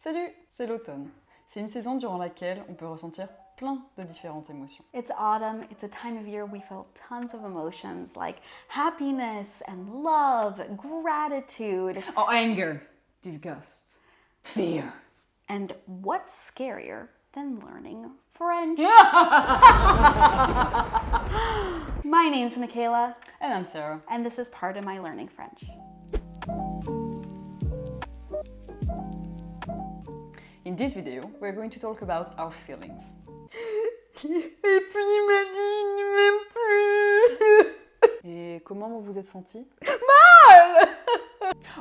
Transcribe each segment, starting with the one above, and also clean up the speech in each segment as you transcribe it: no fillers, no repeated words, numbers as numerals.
Salut, c'est l'automne. C'est une saison durant laquelle on peut ressentir plein de différentes émotions. It's autumn. It's a time of year we feel tons of emotions like happiness and love, gratitude. Oh, anger, disgust, fear. And what's scarier than learning French? My name's Michaela, And I'm Sarah. and this is part of my learning French. In this video, we're going to talk about our feelings. Et puis il m'a dit, il ne m'aime plus. Et comment vous vous êtes senti? Mal!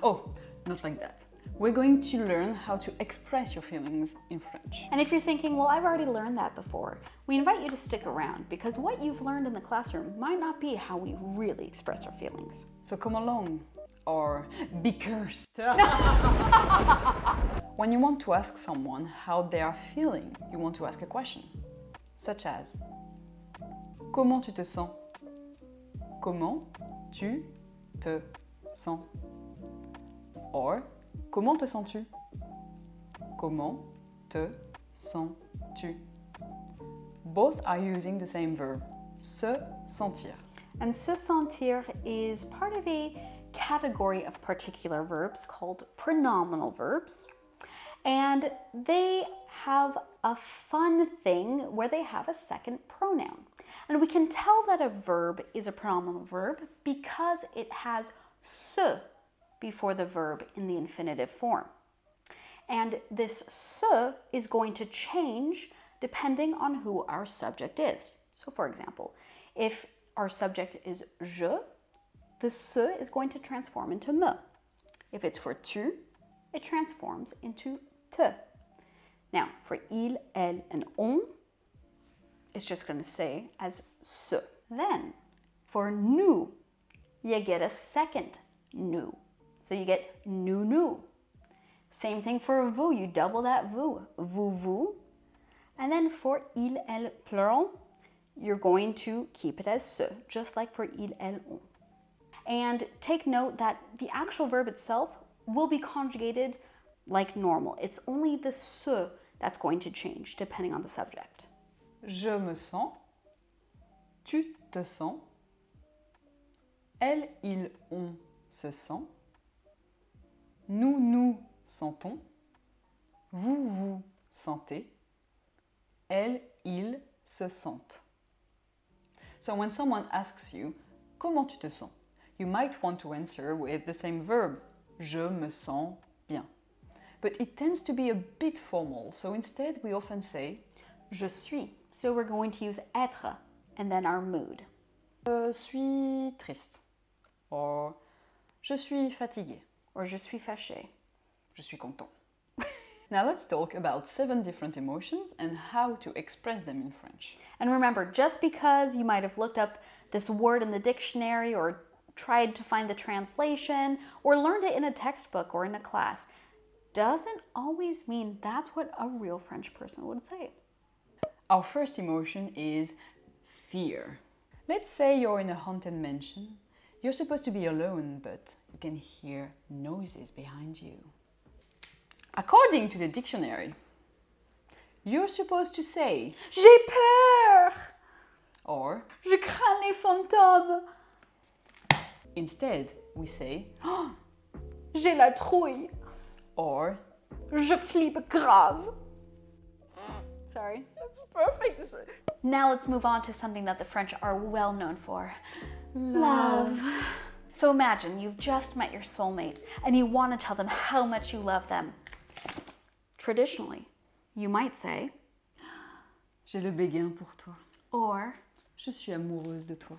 Oh, not like that. We're going to learn how to express your feelings in French. And if you're thinking, well, I've already learned that before, we invite you to stick around because what you've learned in the classroom might not be how we really express our feelings. So come along, or be cursed. When you want to ask someone how they are feeling, you want to ask a question, such as comment tu te sens? Comment tu te sens? Or comment te sens-tu? Comment te sens-tu? Both are using the same verb, se sentir. And se sentir is part of a category of particular verbs called pronominal verbs. And they have a fun thing where they have a second pronoun. And we can tell that a verb is a pronominal verb because it has se before the verb in the infinitive form. And this se is going to change depending on who our subject is. So for example, if our subject is je, the se is going to transform into me. If it's for tu, it transforms into te. Now, for il, elle, and on, it's just going to say as se. Then, for nous, you get a second nous. So you get nous. Same thing for vous, you double that vous, vous. And then for il, elle, plural, you're going to keep it as se, just like for il, elle, on. And take note that the actual verb itself will be conjugated like normal. It's only the se that's going to change depending on the subject. Je me sens, tu te sens, elle, il, on se sent, nous sentons, vous sentez, elle, il se sentent. So when someone asks you, comment tu te sens? You might want to answer with the same verb, je me sens bien. But it tends to be a bit formal, so instead we often say Je suis. So we're going to use être and then our mood. je suis triste, or je suis fatigué, Or je suis fâché. je suis content. Now let's talk about 7 different emotions and how to express them in French. And remember, just because you might have looked up this word in the dictionary or tried to find the translation or learned it in a textbook or in a class doesn't always mean that's what a real French person would say. Our first emotion is fear. Let's say you're in a haunted mansion. You're supposed to be alone, but you can hear noises behind you. According to the dictionary, you're supposed to say J'ai peur! or Je crains les fantômes! instead we say oh, J'ai la trouille! or Je flippe grave! Sorry. that's perfect. Now let's move on to something that the French are well known for. Love. So imagine you've just met your soulmate and you want to tell them how much you love them. Traditionally, you might say, J'ai le béguin pour toi. or, Je suis amoureuse de toi.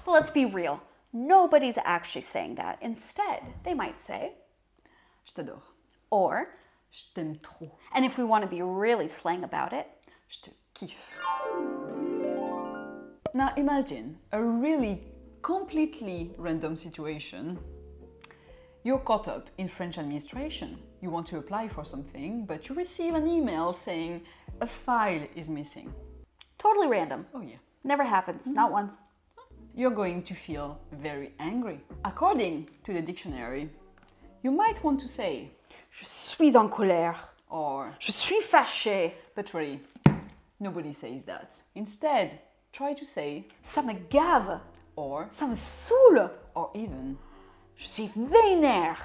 but let's be real, nobody's actually saying that. Instead, they might say, Je t'adore. or, Je t'aime trop. and if we want to be really slang about it, Je te kiffe. Now imagine a really completely random situation. You're caught up in French administration. You want to apply for something, but you receive an email saying a file is missing. totally random. Oh yeah. Never happens, not once. You're going to feel very angry. According to the dictionary, you might want to say Je suis en colère. or Je suis fâché. but really, nobody says that. Instead, try to say Ça me gave. or Ça me saoule. even. Je suis vénère.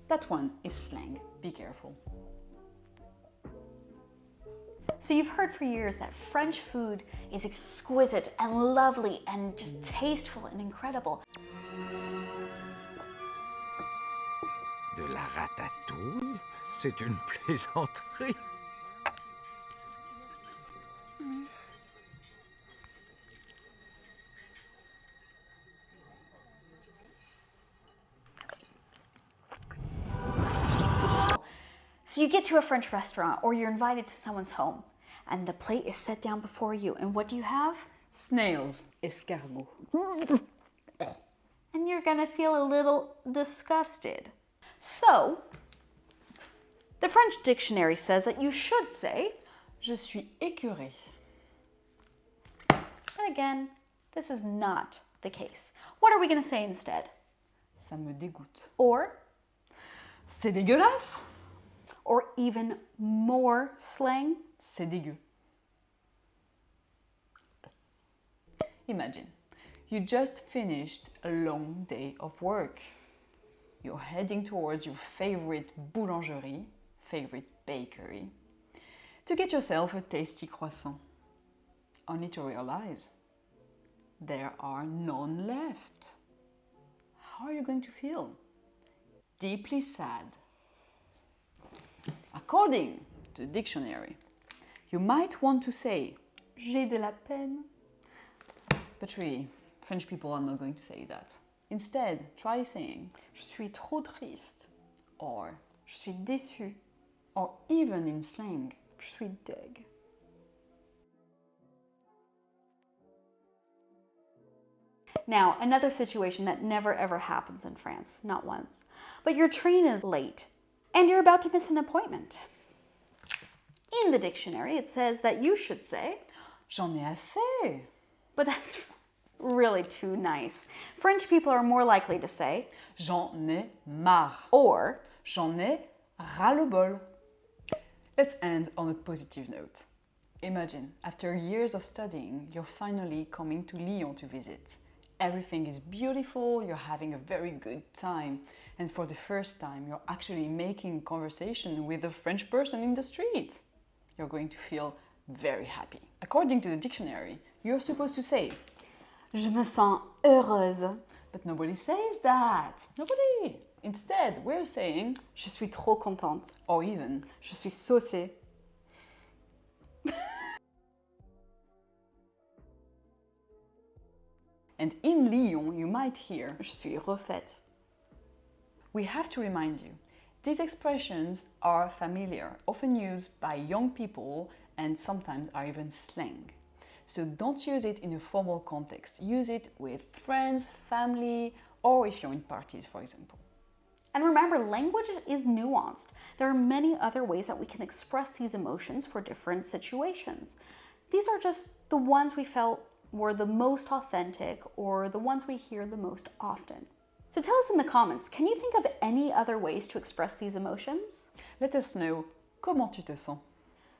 That one is slang. Be careful. So you've heard for years that French food is exquisite and lovely and just tasteful and incredible. De la ratatouille? C'est une plaisanterie. So you get to a French restaurant or you're invited to someone's home and the plate is set down before you, and what do you have? Snails, escargot. And you're gonna feel a little disgusted. So, the French dictionary says that you should say, Je suis écœuré. but again, this is not the case. What are we gonna say instead? Ça me dégoûte. Or C'est dégueulasse. even more slang, C'est dégueu. Imagine, you just finished a long day of work. You're heading towards your favorite boulangerie, favorite bakery, to get yourself a tasty croissant, only to realize there are none left. How are you going to feel? Deeply sad. According to the dictionary, you might want to say, j'ai de la peine. but really, French people are not going to say that. Instead, try saying, Je suis trop triste. or Je suis déçu. even in slang. Je suis deg. Now, another situation that never ever happens in France, not once, but your train is late and you're about to miss an appointment. In the dictionary, it says that you should say, J'en ai assez. but that's really too nice. French people are more likely to say, J'en ai marre. or, J'en ai ras-le-bol. Let's end on a positive note. Imagine, after years of studying, you're finally coming to Lyon to visit. Everything is beautiful, you're having a very good time, and for the first time, you're actually making conversation with a French person in the street. You're going to feel very happy. According to the dictionary, you're supposed to say, je me sens heureuse. but nobody says that. Nobody. Instead, we're saying, Je suis trop contente. or even, Je suis saucée. and in Lyon, you might hear, Je suis refaite. we have to remind you, these expressions are familiar, often used by young people and sometimes are even slang. So don't use it in a formal context. Use it with friends, family, or if you're in parties, for example. And remember, language is nuanced. There are many other ways that we can express these emotions for different situations. These are just the ones we felt were the most authentic or the ones we hear the most often. So tell us in the comments, can you think of any other ways to express these emotions? Let us know, comment tu te sens?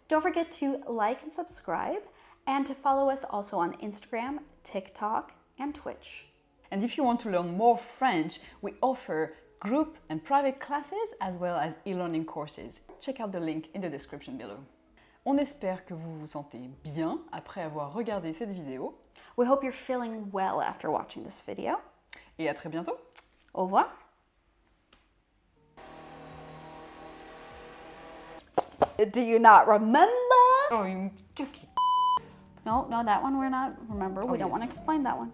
Don't forget to like and subscribe and to follow us also on Instagram, TikTok, and Twitch. And if you want to learn more French, we offer group and private classes as well as e-learning courses. Check out the link in the description below. On espère que vous vous sentez bien après avoir regardé cette vidéo. We hope you're feeling well after watching this video. Et à très bientôt. Au revoir. Do you not remember? Oh, il me casse les... No, that one we're not. Remember, we don't yes. want to explain that one.